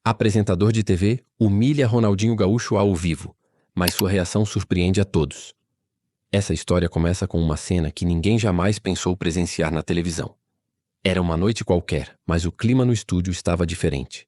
Apresentador de TV humilha Ronaldinho Gaúcho ao vivo, mas sua reação surpreende a todos. Essa história começa com uma cena que ninguém jamais pensou presenciar na televisão. Era uma noite qualquer, mas o clima no estúdio estava diferente.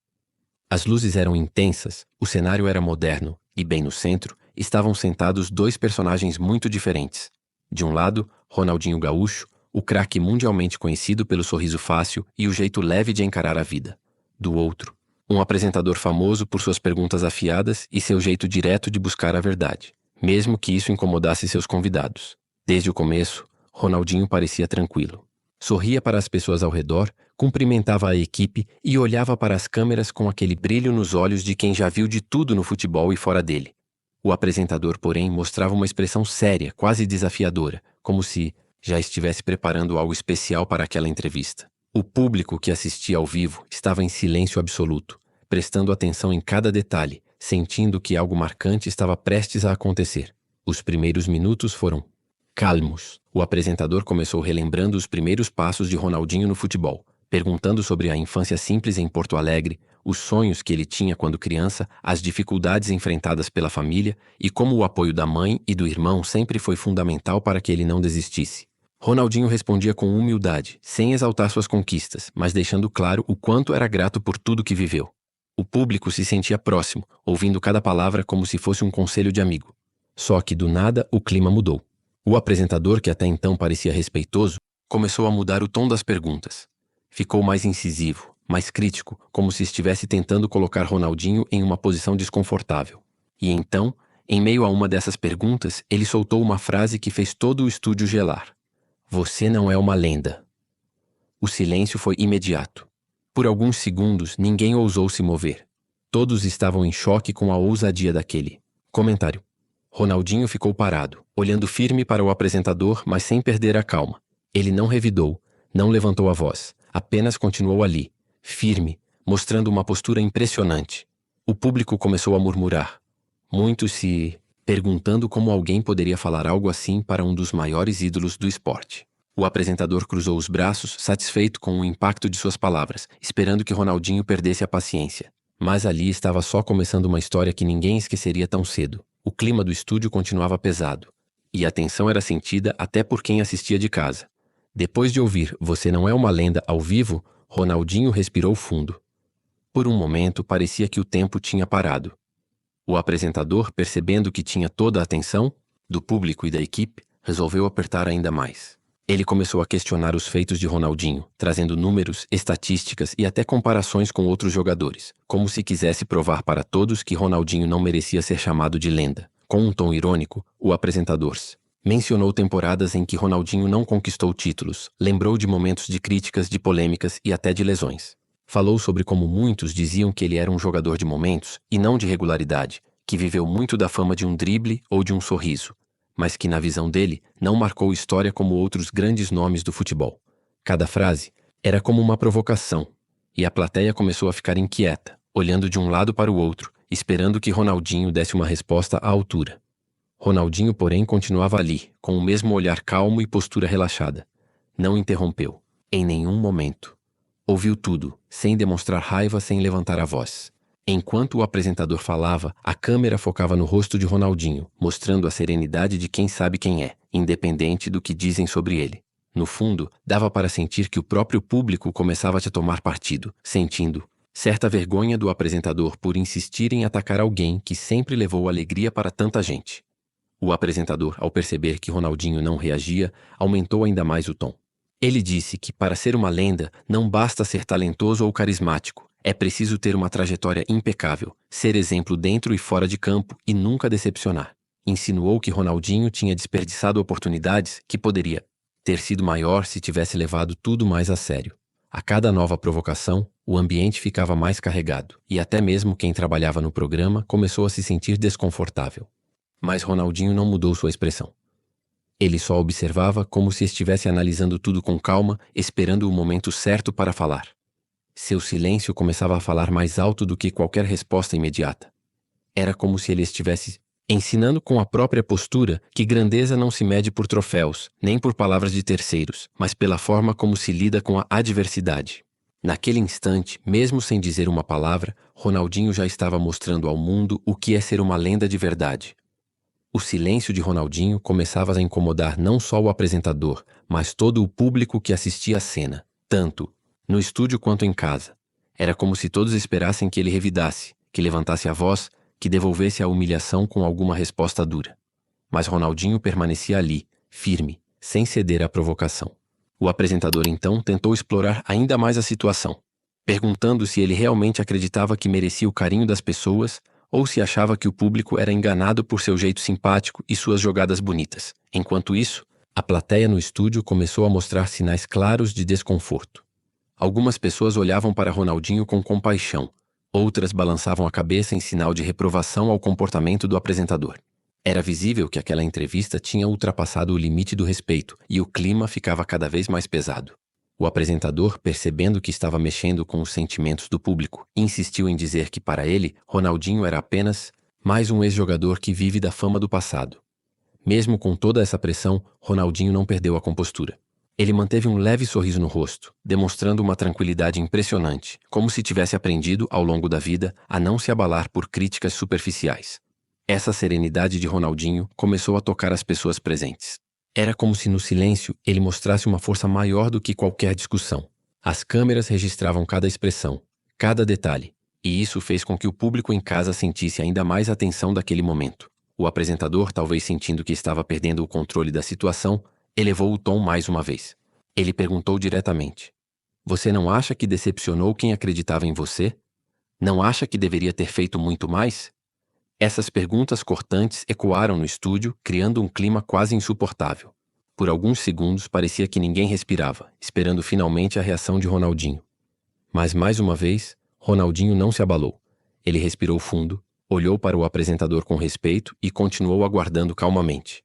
As luzes eram intensas, o cenário era moderno e, bem no centro, estavam sentados dois personagens muito diferentes. De um lado, Ronaldinho Gaúcho, o craque mundialmente conhecido pelo sorriso fácil e o jeito leve de encarar a vida. Do outro, um apresentador famoso por suas perguntas afiadas e seu jeito direto de buscar a verdade, mesmo que isso incomodasse seus convidados. Desde o começo, Ronaldinho parecia tranquilo. Sorria para as pessoas ao redor, cumprimentava a equipe e olhava para as câmeras com aquele brilho nos olhos de quem já viu de tudo no futebol e fora dele. O apresentador, porém, mostrava uma expressão séria, quase desafiadora, como se já estivesse preparando algo especial para aquela entrevista. O público que assistia ao vivo estava em silêncio absoluto, prestando atenção em cada detalhe, sentindo que algo marcante estava prestes a acontecer. Os primeiros minutos foram calmos. O apresentador começou relembrando os primeiros passos de Ronaldinho no futebol, perguntando sobre a infância simples em Porto Alegre, os sonhos que ele tinha quando criança, as dificuldades enfrentadas pela família e como o apoio da mãe e do irmão sempre foi fundamental para que ele não desistisse. Ronaldinho respondia com humildade, sem exaltar suas conquistas, mas deixando claro o quanto era grato por tudo que viveu. O público se sentia próximo, ouvindo cada palavra como se fosse um conselho de amigo. Só que do nada o clima mudou. O apresentador, que até então parecia respeitoso, começou a mudar o tom das perguntas. Ficou mais incisivo, mais crítico, como se estivesse tentando colocar Ronaldinho em uma posição desconfortável. E então, em meio a uma dessas perguntas, ele soltou uma frase que fez todo o estúdio gelar. Você não é uma lenda. O silêncio foi imediato. Por alguns segundos, ninguém ousou se mover. Todos estavam em choque com a ousadia daquele comentário. Ronaldinho ficou parado, olhando firme para o apresentador, mas sem perder a calma. Ele não revidou, não levantou a voz, apenas continuou ali, firme, mostrando uma postura impressionante. O público começou a murmurar. Muitos se perguntando como alguém poderia falar algo assim para um dos maiores ídolos do esporte. O apresentador cruzou os braços, satisfeito com o impacto de suas palavras, esperando que Ronaldinho perdesse a paciência. Mas ali estava só começando uma história que ninguém esqueceria tão cedo. O clima do estúdio continuava pesado, e a tensão era sentida até por quem assistia de casa. Depois de ouvir Você não é uma lenda ao vivo, Ronaldinho respirou fundo. Por um momento, parecia que o tempo tinha parado. O apresentador, percebendo que tinha toda a atenção do público e da equipe, resolveu apertar ainda mais. Ele começou a questionar os feitos de Ronaldinho, trazendo números, estatísticas e até comparações com outros jogadores, como se quisesse provar para todos que Ronaldinho não merecia ser chamado de lenda. Com um tom irônico, o apresentador mencionou temporadas em que Ronaldinho não conquistou títulos, lembrou de momentos de críticas, de polêmicas e até de lesões. Falou sobre como muitos diziam que ele era um jogador de momentos e não de regularidade, que viveu muito da fama de um drible ou de um sorriso, mas que na visão dele não marcou história como outros grandes nomes do futebol. Cada frase era como uma provocação, e a plateia começou a ficar inquieta, olhando de um lado para o outro, esperando que Ronaldinho desse uma resposta à altura. Ronaldinho, porém, continuava ali, com o mesmo olhar calmo e postura relaxada. Não interrompeu, em nenhum momento. Ouviu tudo, sem demonstrar raiva, sem levantar a voz. Enquanto o apresentador falava, a câmera focava no rosto de Ronaldinho, mostrando a serenidade de quem sabe quem é, independente do que dizem sobre ele. No fundo, dava para sentir que o próprio público começava a tomar partido, sentindo certa vergonha do apresentador por insistir em atacar alguém que sempre levou alegria para tanta gente. O apresentador, ao perceber que Ronaldinho não reagia, aumentou ainda mais o tom. Ele disse que para ser uma lenda não basta ser talentoso ou carismático, é preciso ter uma trajetória impecável, ser exemplo dentro e fora de campo e nunca decepcionar. Insinuou que Ronaldinho tinha desperdiçado oportunidades que poderia ter sido maior se tivesse levado tudo mais a sério. A cada nova provocação, o ambiente ficava mais carregado, e até mesmo quem trabalhava no programa começou a se sentir desconfortável. Mas Ronaldinho não mudou sua expressão. Ele só observava como se estivesse analisando tudo com calma, esperando o momento certo para falar. Seu silêncio começava a falar mais alto do que qualquer resposta imediata. Era como se ele estivesse ensinando com a própria postura que grandeza não se mede por troféus, nem por palavras de terceiros, mas pela forma como se lida com a adversidade. Naquele instante, mesmo sem dizer uma palavra, Ronaldinho já estava mostrando ao mundo o que é ser uma lenda de verdade. O silêncio de Ronaldinho começava a incomodar não só o apresentador, mas todo o público que assistia à cena, tanto no estúdio quanto em casa. Era como se todos esperassem que ele revidasse, que levantasse a voz, que devolvesse a humilhação com alguma resposta dura. Mas Ronaldinho permanecia ali, firme, sem ceder à provocação. O apresentador então tentou explorar ainda mais a situação, perguntando se ele realmente acreditava que merecia o carinho das pessoas ou se achava que o público era enganado por seu jeito simpático e suas jogadas bonitas. Enquanto isso, a plateia no estúdio começou a mostrar sinais claros de desconforto. Algumas pessoas olhavam para Ronaldinho com compaixão, outras balançavam a cabeça em sinal de reprovação ao comportamento do apresentador. Era visível que aquela entrevista tinha ultrapassado o limite do respeito e o clima ficava cada vez mais pesado. O apresentador, percebendo que estava mexendo com os sentimentos do público, insistiu em dizer que para ele, Ronaldinho era apenas mais um ex-jogador que vive da fama do passado. Mesmo com toda essa pressão, Ronaldinho não perdeu a compostura. Ele manteve um leve sorriso no rosto, demonstrando uma tranquilidade impressionante, como se tivesse aprendido, ao longo da vida, a não se abalar por críticas superficiais. Essa serenidade de Ronaldinho começou a tocar as pessoas presentes. Era como se no silêncio ele mostrasse uma força maior do que qualquer discussão. As câmeras registravam cada expressão, cada detalhe, e isso fez com que o público em casa sentisse ainda mais a tensão daquele momento. O apresentador, talvez sentindo que estava perdendo o controle da situação, elevou o tom mais uma vez. Ele perguntou diretamente: "Você não acha que decepcionou quem acreditava em você? Não acha que deveria ter feito muito mais?" Essas perguntas cortantes ecoaram no estúdio, criando um clima quase insuportável. Por alguns segundos parecia que ninguém respirava, esperando finalmente a reação de Ronaldinho. Mas mais uma vez, Ronaldinho não se abalou. Ele respirou fundo, olhou para o apresentador com respeito e continuou aguardando calmamente.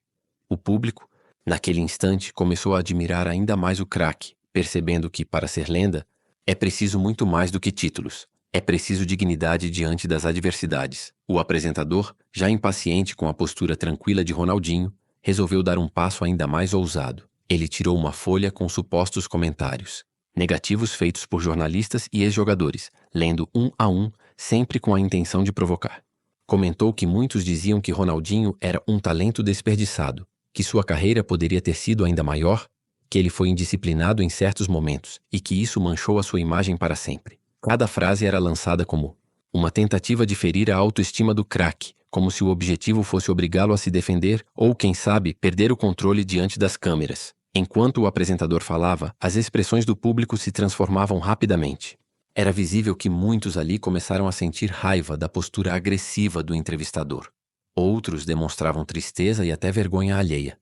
O público, naquele instante, começou a admirar ainda mais o craque, percebendo que, para ser lenda, é preciso muito mais do que títulos. É preciso dignidade diante das adversidades. O apresentador, já impaciente com a postura tranquila de Ronaldinho, resolveu dar um passo ainda mais ousado. Ele tirou uma folha com supostos comentários negativos feitos por jornalistas e ex-jogadores, lendo um a um, sempre com a intenção de provocar. Comentou que muitos diziam que Ronaldinho era um talento desperdiçado, que sua carreira poderia ter sido ainda maior, que ele foi indisciplinado em certos momentos e que isso manchou a sua imagem para sempre. Cada frase era lançada como uma tentativa de ferir a autoestima do craque, como se o objetivo fosse obrigá-lo a se defender ou, quem sabe, perder o controle diante das câmeras. Enquanto o apresentador falava, as expressões do público se transformavam rapidamente. Era visível que muitos ali começaram a sentir raiva da postura agressiva do entrevistador. Outros demonstravam tristeza e até vergonha alheia.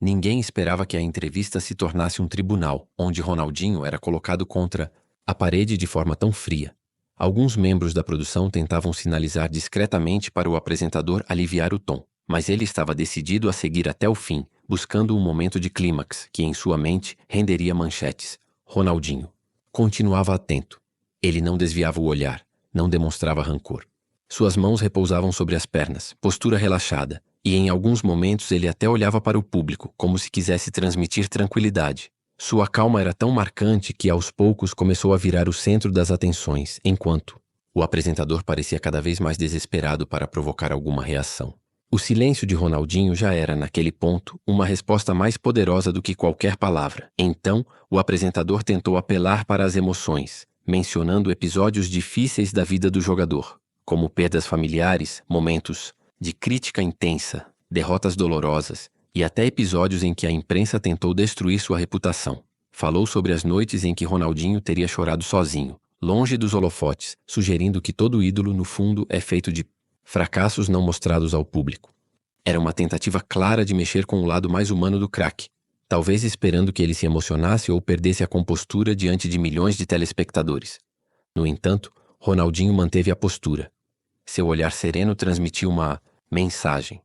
Ninguém esperava que a entrevista se tornasse um tribunal, onde Ronaldinho era colocado contra a parede de forma tão fria. Alguns membros da produção tentavam sinalizar discretamente para o apresentador aliviar o tom, mas ele estava decidido a seguir até o fim, buscando um momento de clímax que, em sua mente, renderia manchetes. Ronaldinho continuava atento. Ele não desviava o olhar, não demonstrava rancor. Suas mãos repousavam sobre as pernas, postura relaxada, e em alguns momentos ele até olhava para o público, como se quisesse transmitir tranquilidade. Sua calma era tão marcante que aos poucos começou a virar o centro das atenções, enquanto o apresentador parecia cada vez mais desesperado para provocar alguma reação. O silêncio de Ronaldinho já era, naquele ponto, uma resposta mais poderosa do que qualquer palavra. Então, o apresentador tentou apelar para as emoções, mencionando episódios difíceis da vida do jogador, como perdas familiares, momentos de crítica intensa, derrotas dolorosas, e até episódios em que a imprensa tentou destruir sua reputação. Falou sobre as noites em que Ronaldinho teria chorado sozinho, longe dos holofotes, sugerindo que todo ídolo, no fundo, é feito de fracassos não mostrados ao público. Era uma tentativa clara de mexer com o lado mais humano do craque, talvez esperando que ele se emocionasse ou perdesse a compostura diante de milhões de telespectadores. No entanto, Ronaldinho manteve a postura. Seu olhar sereno transmitia uma mensagem.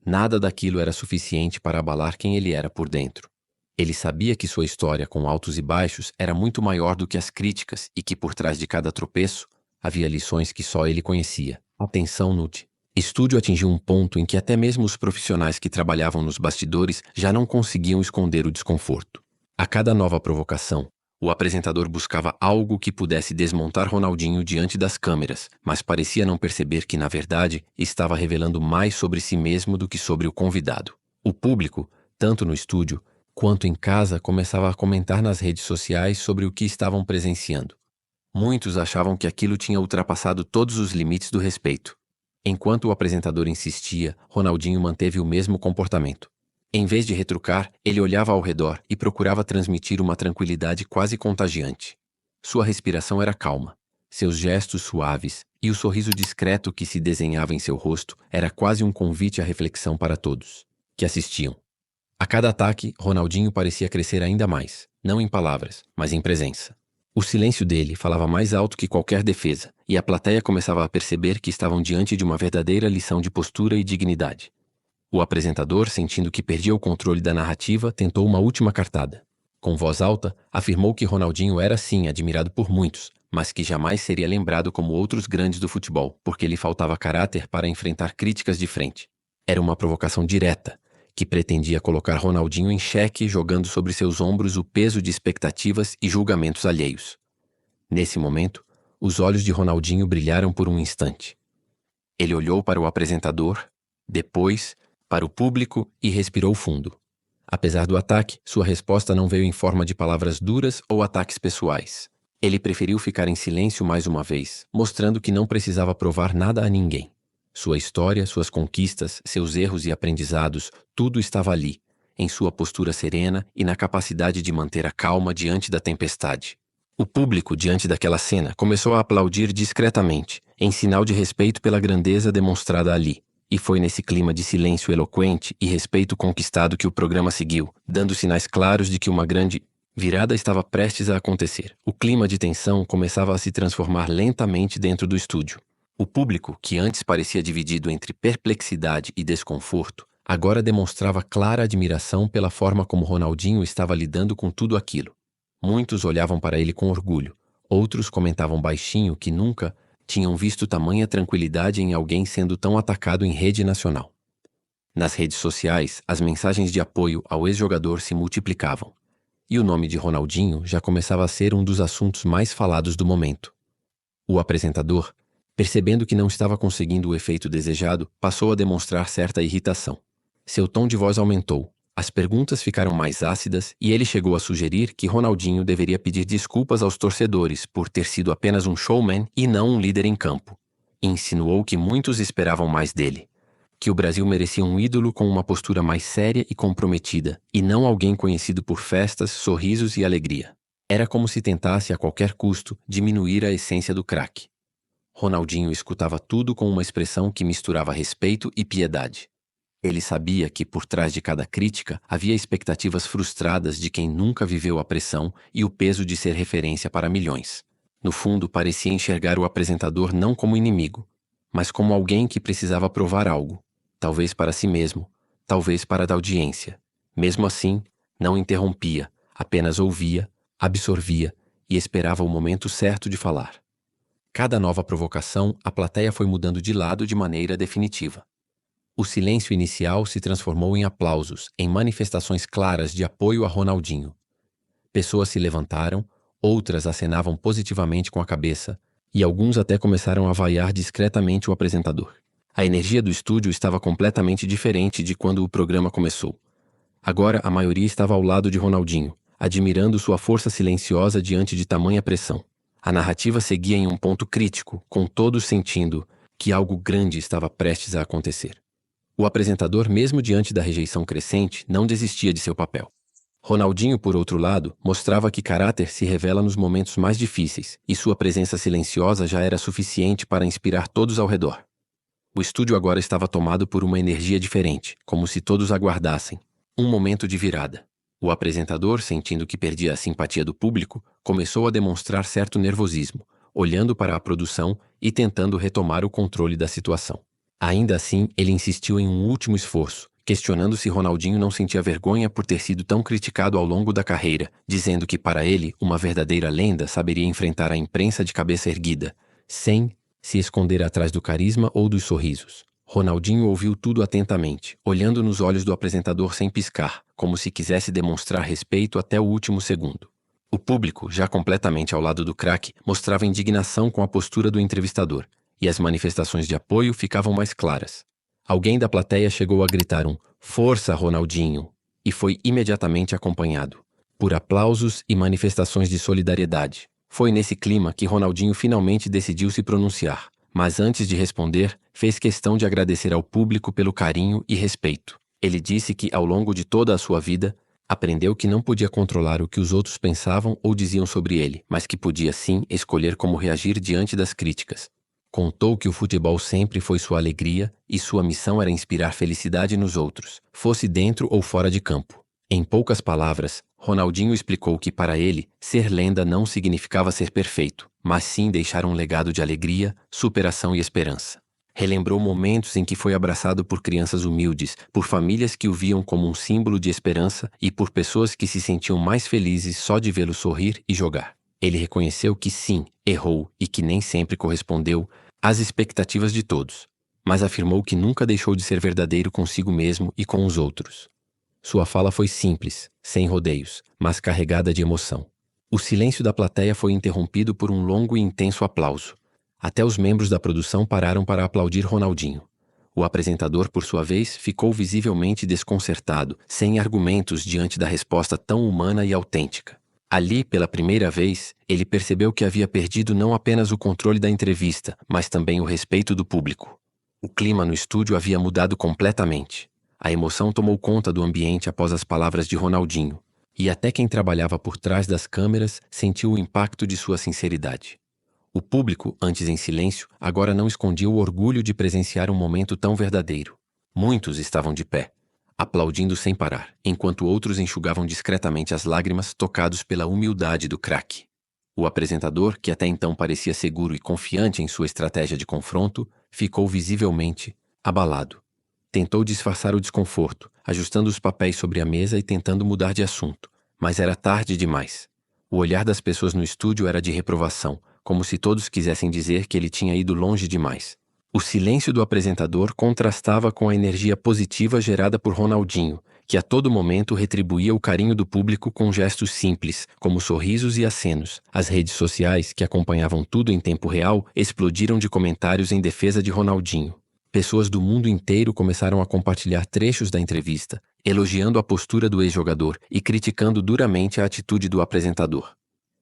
Nada daquilo era suficiente para abalar quem ele era por dentro. Ele sabia que sua história com altos e baixos era muito maior do que as críticas e que por trás de cada tropeço havia lições que só ele conhecia. A tensão no estúdio atingiu um ponto em que até mesmo os profissionais que trabalhavam nos bastidores já não conseguiam esconder o desconforto. A cada nova provocação, O apresentador buscava algo que pudesse desmontar Ronaldinho diante das câmeras, mas parecia não perceber que, na verdade, estava revelando mais sobre si mesmo do que sobre o convidado. O público, tanto no estúdio quanto em casa, começava a comentar nas redes sociais sobre o que estavam presenciando. Muitos achavam que aquilo tinha ultrapassado todos os limites do respeito. Enquanto o apresentador insistia, Ronaldinho manteve o mesmo comportamento. Em vez de retrucar, ele olhava ao redor e procurava transmitir uma tranquilidade quase contagiante. Sua respiração era calma, seus gestos suaves e o sorriso discreto que se desenhava em seu rosto era quase um convite à reflexão para todos que assistiam. A cada ataque, Ronaldinho parecia crescer ainda mais, não em palavras, mas em presença. O silêncio dele falava mais alto que qualquer defesa, e a plateia começava a perceber que estavam diante de uma verdadeira lição de postura e dignidade. O apresentador, sentindo que perdia o controle da narrativa, tentou uma última cartada. Com voz alta, afirmou que Ronaldinho era sim admirado por muitos, mas que jamais seria lembrado como outros grandes do futebol, porque lhe faltava caráter para enfrentar críticas de frente. Era uma provocação direta, que pretendia colocar Ronaldinho em xeque, jogando sobre seus ombros o peso de expectativas e julgamentos alheios. Nesse momento, os olhos de Ronaldinho brilharam por um instante. Ele olhou para o apresentador, depois para o público e respirou fundo. Apesar do ataque, sua resposta não veio em forma de palavras duras ou ataques pessoais. Ele preferiu ficar em silêncio mais uma vez, mostrando que não precisava provar nada a ninguém. Sua história, suas conquistas, seus erros e aprendizados, tudo estava ali, em sua postura serena e na capacidade de manter a calma diante da tempestade. O público, diante daquela cena, começou a aplaudir discretamente, em sinal de respeito pela grandeza demonstrada ali. E foi nesse clima de silêncio eloquente e respeito conquistado que o programa seguiu, dando sinais claros de que uma grande virada estava prestes a acontecer. O clima de tensão começava a se transformar lentamente dentro do estúdio. O público, que antes parecia dividido entre perplexidade e desconforto, agora demonstrava clara admiração pela forma como Ronaldinho estava lidando com tudo aquilo. Muitos olhavam para ele com orgulho, outros comentavam baixinho que nunca tinham visto tamanha tranquilidade em alguém sendo tão atacado em rede nacional. Nas redes sociais, as mensagens de apoio ao ex-jogador se multiplicavam, e o nome de Ronaldinho já começava a ser um dos assuntos mais falados do momento. O apresentador, percebendo que não estava conseguindo o efeito desejado, passou a demonstrar certa irritação. Seu tom de voz aumentou, as perguntas ficaram mais ácidas e ele chegou a sugerir que Ronaldinho deveria pedir desculpas aos torcedores por ter sido apenas um showman e não um líder em campo. Insinuou que muitos esperavam mais dele, que o Brasil merecia um ídolo com uma postura mais séria e comprometida, e não alguém conhecido por festas, sorrisos e alegria. Era como se tentasse a qualquer custo diminuir a essência do craque. Ronaldinho escutava tudo com uma expressão que misturava respeito e piedade. Ele sabia que por trás de cada crítica havia expectativas frustradas de quem nunca viveu a pressão e o peso de ser referência para milhões. No fundo, parecia enxergar o apresentador não como inimigo, mas como alguém que precisava provar algo, talvez para si mesmo, talvez para a da audiência. Mesmo assim, não interrompia, apenas ouvia, absorvia e esperava o momento certo de falar. Cada nova provocação, a plateia foi mudando de lado de maneira definitiva. O silêncio inicial se transformou em aplausos, em manifestações claras de apoio a Ronaldinho. Pessoas se levantaram, outras acenavam positivamente com a cabeça, e alguns até começaram a vaiar discretamente o apresentador. A energia do estúdio estava completamente diferente de quando o programa começou. Agora a maioria estava ao lado de Ronaldinho, admirando sua força silenciosa diante de tamanha pressão. A narrativa seguia em um ponto crítico, com todos sentindo que algo grande estava prestes a acontecer. O apresentador, mesmo diante da rejeição crescente, não desistia de seu papel. Ronaldinho, por outro lado, mostrava que caráter se revela nos momentos mais difíceis, e sua presença silenciosa já era suficiente para inspirar todos ao redor. O estúdio agora estava tomado por uma energia diferente, como se todos aguardassem um momento de virada. O apresentador, sentindo que perdia a simpatia do público, começou a demonstrar certo nervosismo, olhando para a produção e tentando retomar o controle da situação. Ainda assim, ele insistiu em um último esforço, questionando se Ronaldinho não sentia vergonha por ter sido tão criticado ao longo da carreira, dizendo que para ele, uma verdadeira lenda saberia enfrentar a imprensa de cabeça erguida, sem se esconder atrás do carisma ou dos sorrisos. Ronaldinho ouviu tudo atentamente, olhando nos olhos do apresentador sem piscar, como se quisesse demonstrar respeito até o último segundo. O público, já completamente ao lado do craque, mostrava indignação com a postura do entrevistador, e as manifestações de apoio ficavam mais claras. Alguém da plateia chegou a gritar um "Força, Ronaldinho!" e foi imediatamente acompanhado por aplausos e manifestações de solidariedade. Foi nesse clima que Ronaldinho finalmente decidiu se pronunciar, mas antes de responder, fez questão de agradecer ao público pelo carinho e respeito. Ele disse que, ao longo de toda a sua vida, aprendeu que não podia controlar o que os outros pensavam ou diziam sobre ele, mas que podia sim escolher como reagir diante das críticas. Contou que o futebol sempre foi sua alegria e sua missão era inspirar felicidade nos outros, fosse dentro ou fora de campo. Em poucas palavras, Ronaldinho explicou que para ele, ser lenda não significava ser perfeito, mas sim deixar um legado de alegria, superação e esperança. Relembrou momentos em que foi abraçado por crianças humildes, por famílias que o viam como um símbolo de esperança e por pessoas que se sentiam mais felizes só de vê-lo sorrir e jogar. Ele reconheceu que sim, errou e que nem sempre correspondeu às expectativas de todos, mas afirmou que nunca deixou de ser verdadeiro consigo mesmo e com os outros. Sua fala foi simples, sem rodeios, mas carregada de emoção. O silêncio da plateia foi interrompido por um longo e intenso aplauso. Até os membros da produção pararam para aplaudir Ronaldinho. O apresentador, por sua vez, ficou visivelmente desconcertado, sem argumentos diante da resposta tão humana e autêntica. Ali, pela primeira vez, ele percebeu que havia perdido não apenas o controle da entrevista, mas também o respeito do público. O clima no estúdio havia mudado completamente. A emoção tomou conta do ambiente após as palavras de Ronaldinho, e até quem trabalhava por trás das câmeras sentiu o impacto de sua sinceridade. O público, antes em silêncio, agora não escondia o orgulho de presenciar um momento tão verdadeiro. Muitos estavam de pé, aplaudindo sem parar, enquanto outros enxugavam discretamente as lágrimas, tocados pela humildade do craque. O apresentador, que até então parecia seguro e confiante em sua estratégia de confronto, ficou visivelmente abalado. Tentou disfarçar o desconforto, ajustando os papéis sobre a mesa e tentando mudar de assunto, mas era tarde demais. O olhar das pessoas no estúdio era de reprovação, como se todos quisessem dizer que ele tinha ido longe demais. O silêncio do apresentador contrastava com a energia positiva gerada por Ronaldinho, que a todo momento retribuía o carinho do público com gestos simples, como sorrisos e acenos. As redes sociais, que acompanhavam tudo em tempo real, explodiram de comentários em defesa de Ronaldinho. Pessoas do mundo inteiro começaram a compartilhar trechos da entrevista, elogiando a postura do ex-jogador e criticando duramente a atitude do apresentador.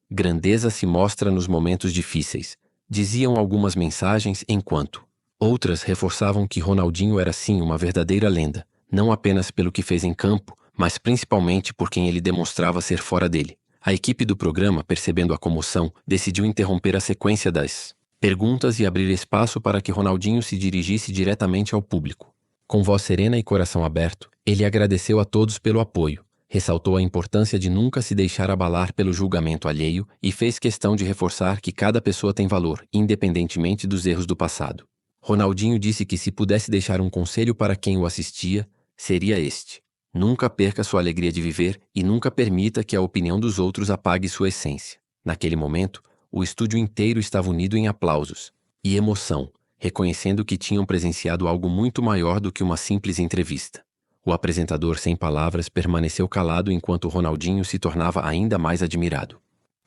Grandeza se mostra nos momentos difíceis, diziam algumas mensagens, enquanto outras reforçavam que Ronaldinho era sim uma verdadeira lenda, não apenas pelo que fez em campo, mas principalmente por quem ele demonstrava ser fora dele. A equipe do programa, percebendo a comoção, decidiu interromper a sequência das perguntas e abrir espaço para que Ronaldinho se dirigisse diretamente ao público. Com voz serena e coração aberto, ele agradeceu a todos pelo apoio, ressaltou a importância de nunca se deixar abalar pelo julgamento alheio e fez questão de reforçar que cada pessoa tem valor, independentemente dos erros do passado. Ronaldinho disse que se pudesse deixar um conselho para quem o assistia, seria este: nunca perca sua alegria de viver e nunca permita que a opinião dos outros apague sua essência. Naquele momento, o estúdio inteiro estava unido em aplausos e emoção, reconhecendo que tinham presenciado algo muito maior do que uma simples entrevista. O apresentador, sem palavras, permaneceu calado enquanto Ronaldinho se tornava ainda mais admirado.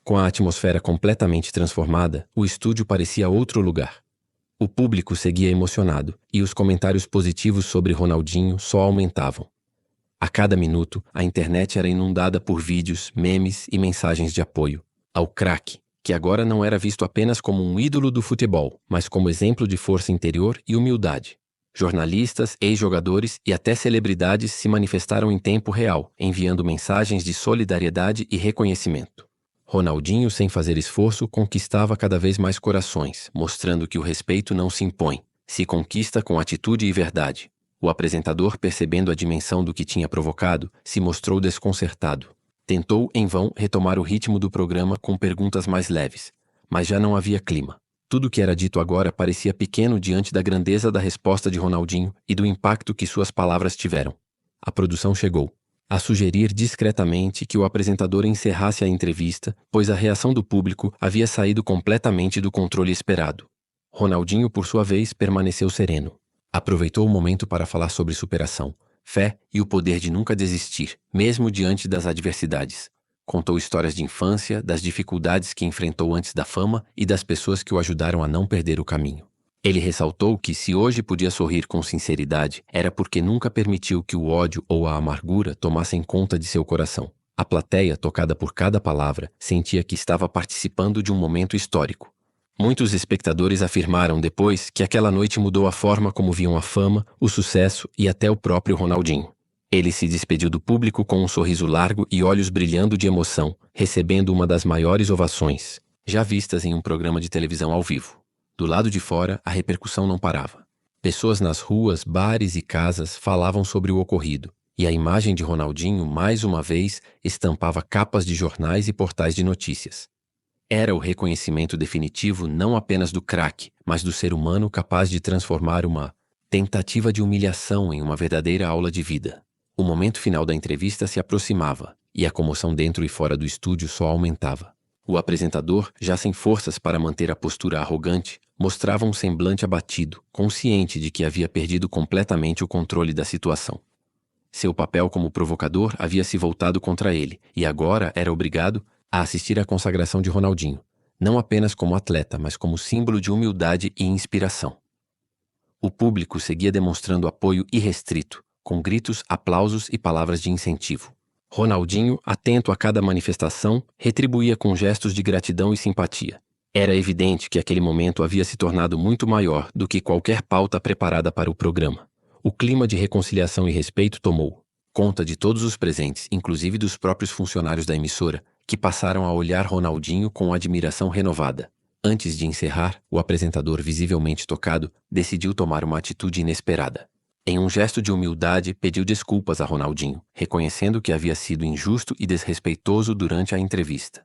Com a atmosfera completamente transformada, o estúdio parecia outro lugar. O público seguia emocionado, e os comentários positivos sobre Ronaldinho só aumentavam. A cada minuto, a internet era inundada por vídeos, memes e mensagens de apoio ao craque, que agora não era visto apenas como um ídolo do futebol, mas como exemplo de força interior e humildade. Jornalistas, ex-jogadores e até celebridades se manifestaram em tempo real, enviando mensagens de solidariedade e reconhecimento. Ronaldinho, sem fazer esforço, conquistava cada vez mais corações, mostrando que o respeito não se impõe, se conquista com atitude e verdade. O apresentador, percebendo a dimensão do que tinha provocado, se mostrou desconcertado. Tentou, em vão, retomar o ritmo do programa com perguntas mais leves, mas já não havia clima. Tudo o que era dito agora parecia pequeno diante da grandeza da resposta de Ronaldinho e do impacto que suas palavras tiveram. A produção chegou a sugerir discretamente que o apresentador encerrasse a entrevista, pois a reação do público havia saído completamente do controle esperado. Ronaldinho, por sua vez, permaneceu sereno. Aproveitou o momento para falar sobre superação, fé e o poder de nunca desistir, mesmo diante das adversidades. Contou histórias de infância, das dificuldades que enfrentou antes da fama e das pessoas que o ajudaram a não perder o caminho. Ele ressaltou que, se hoje podia sorrir com sinceridade, era porque nunca permitiu que o ódio ou a amargura tomassem conta de seu coração. A plateia, tocada por cada palavra, sentia que estava participando de um momento histórico. Muitos espectadores afirmaram depois que aquela noite mudou a forma como viam a fama, o sucesso e até o próprio Ronaldinho. Ele se despediu do público com um sorriso largo e olhos brilhando de emoção, recebendo uma das maiores ovações já vistas em um programa de televisão ao vivo. Do lado de fora, a repercussão não parava. Pessoas nas ruas, bares e casas falavam sobre o ocorrido, e a imagem de Ronaldinho, mais uma vez, estampava capas de jornais e portais de notícias. Era o reconhecimento definitivo não apenas do craque, mas do ser humano capaz de transformar uma tentativa de humilhação em uma verdadeira aula de vida. O momento final da entrevista se aproximava, e a comoção dentro e fora do estúdio só aumentava. O apresentador, já sem forças para manter a postura arrogante, mostrava um semblante abatido, consciente de que havia perdido completamente o controle da situação. Seu papel como provocador havia se voltado contra ele, e agora era obrigado a assistir à consagração de Ronaldinho, não apenas como atleta, mas como símbolo de humildade e inspiração. O público seguia demonstrando apoio irrestrito, com gritos, aplausos e palavras de incentivo. Ronaldinho, atento a cada manifestação, retribuía com gestos de gratidão e simpatia. Era evidente que aquele momento havia se tornado muito maior do que qualquer pauta preparada para o programa. O clima de reconciliação e respeito tomou conta de todos os presentes, inclusive dos próprios funcionários da emissora, que passaram a olhar Ronaldinho com admiração renovada. Antes de encerrar, o apresentador, visivelmente tocado, decidiu tomar uma atitude inesperada. Em um gesto de humildade, pediu desculpas a Ronaldinho, reconhecendo que havia sido injusto e desrespeitoso durante a entrevista.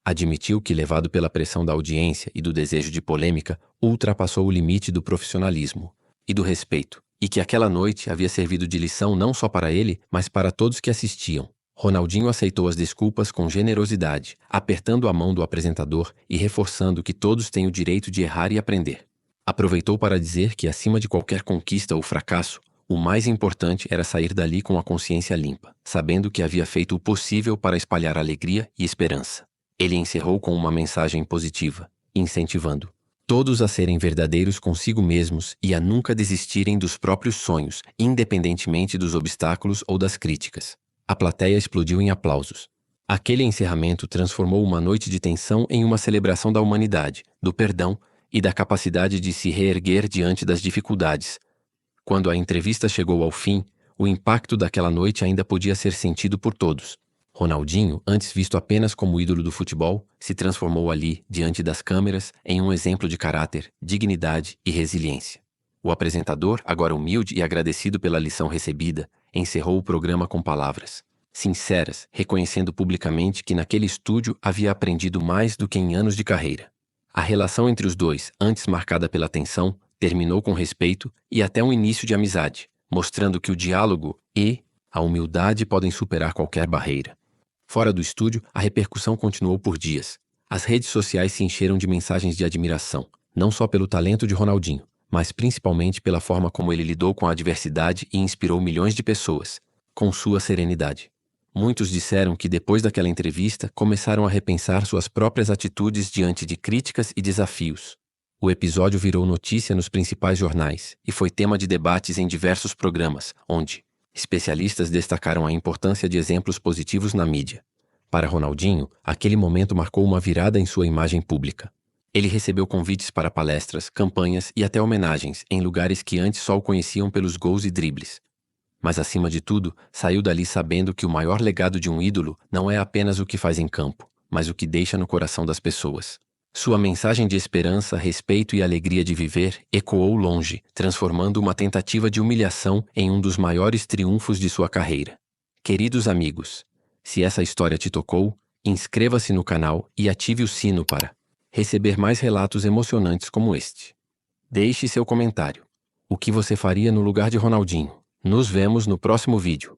Admitiu que, levado pela pressão da audiência e do desejo de polêmica, ultrapassou o limite do profissionalismo e do respeito, e que aquela noite havia servido de lição não só para ele, mas para todos que assistiam. Ronaldinho aceitou as desculpas com generosidade, apertando a mão do apresentador e reforçando que todos têm o direito de errar e aprender. Aproveitou para dizer que, acima de qualquer conquista ou fracasso, o mais importante era sair dali com a consciência limpa, sabendo que havia feito o possível para espalhar alegria e esperança. Ele encerrou com uma mensagem positiva, incentivando todos a serem verdadeiros consigo mesmos e a nunca desistirem dos próprios sonhos, independentemente dos obstáculos ou das críticas. A plateia explodiu em aplausos. Aquele encerramento transformou uma noite de tensão em uma celebração da humanidade, do perdão e da capacidade de se reerguer diante das dificuldades. Quando a entrevista chegou ao fim, o impacto daquela noite ainda podia ser sentido por todos. Ronaldinho, antes visto apenas como ídolo do futebol, se transformou ali, diante das câmeras, em um exemplo de caráter, dignidade e resiliência. O apresentador, agora humilde e agradecido pela lição recebida, encerrou o programa com palavras sinceras, reconhecendo publicamente que naquele estúdio havia aprendido mais do que em anos de carreira. A relação entre os dois, antes marcada pela tensão, terminou com respeito e até um início de amizade, mostrando que o diálogo e a humildade podem superar qualquer barreira. Fora do estúdio, a repercussão continuou por dias. As redes sociais se encheram de mensagens de admiração, não só pelo talento de Ronaldinho, mas principalmente pela forma como ele lidou com a adversidade e inspirou milhões de pessoas, com sua serenidade. Muitos disseram que depois daquela entrevista começaram a repensar suas próprias atitudes diante de críticas e desafios. O episódio virou notícia nos principais jornais e foi tema de debates em diversos programas, onde especialistas destacaram a importância de exemplos positivos na mídia. Para Ronaldinho, aquele momento marcou uma virada em sua imagem pública. Ele recebeu convites para palestras, campanhas e até homenagens em lugares que antes só o conheciam pelos gols e dribles. Mas, acima de tudo, saiu dali sabendo que o maior legado de um ídolo não é apenas o que faz em campo, mas o que deixa no coração das pessoas. Sua mensagem de esperança, respeito e alegria de viver ecoou longe, transformando uma tentativa de humilhação em um dos maiores triunfos de sua carreira. Queridos amigos, se essa história te tocou, inscreva-se no canal e ative o sino para receber mais relatos emocionantes como este. Deixe seu comentário. O que você faria no lugar de Ronaldinho? Nos vemos no próximo vídeo.